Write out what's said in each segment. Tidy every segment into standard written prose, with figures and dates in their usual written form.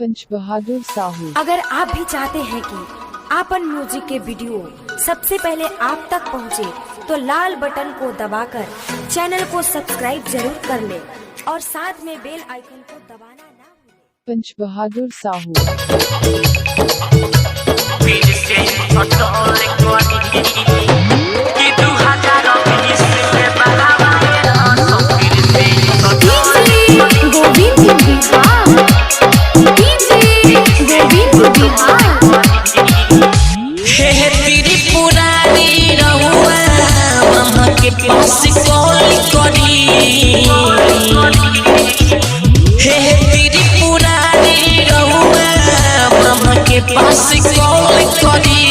पंच बहादुर साहू। अगर आप भी चाहते हैं कि आपन म्यूजिक के वीडियो सबसे पहले आप तक पहुंचे, तो लाल बटन को दबाकर चैनल को सब्सक्राइब जरूर कर ले और साथ में बेल आइकन को दबाना ना भूलें। पंच बहादुर साहू। पास कॉल करी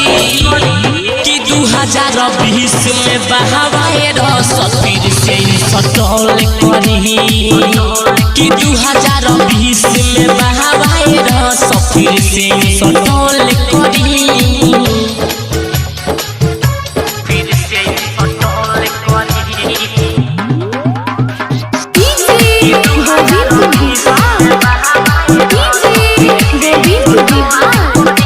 कि 2020 में बहावाए फिर से सटल करी कि 2020 में बहावाए फिर से सटल करी फिर से सटल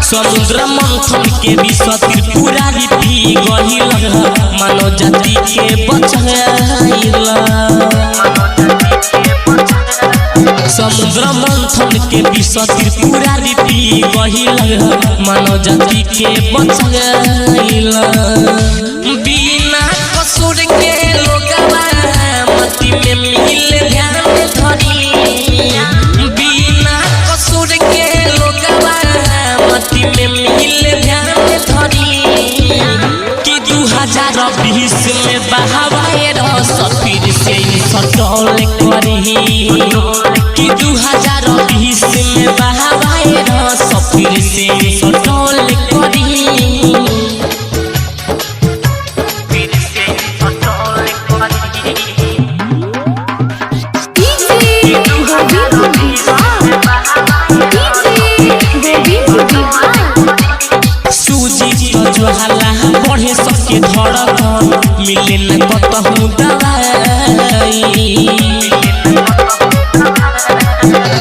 समुद्र मंथन के विष त्रिपुरारी पी गहिल मानव जाति के बचाइल। समुद्र मंथन के विष त्रिपुरारी पी गहिल मानव जाति के बचाइल। बिना कसूर के लोगवा मति में मिल ध्यान धरी, बिना कसूर के लोगवा मति में मिल ध्यान धरी कि 2020 में बहावाए फिर से सटल करी कि 2020 में बहावाए फिर से सटल करी फिर से सटल सूजी तो ज्वाला बढ़े सबके धड़कन मिले न कतहु दवाई।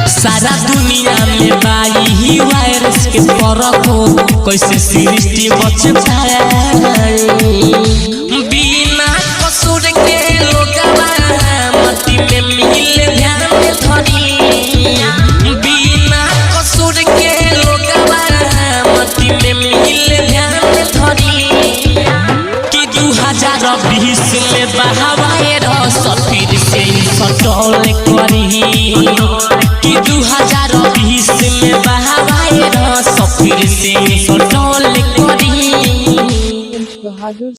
सारा दुनिया में बाई ही वायरस के फरक हो, कैसे सृष्टि बच पाई। बिना कसूर के लोगवा मति में मिल ध्यान धरी, बिना कसूर के लोगवा मति में मिल ध्यान धरी कि 2020 में बहावाए फिर से सटल करी कि 2020 में बहावाए फिर से सटल करी। पंच बहादुर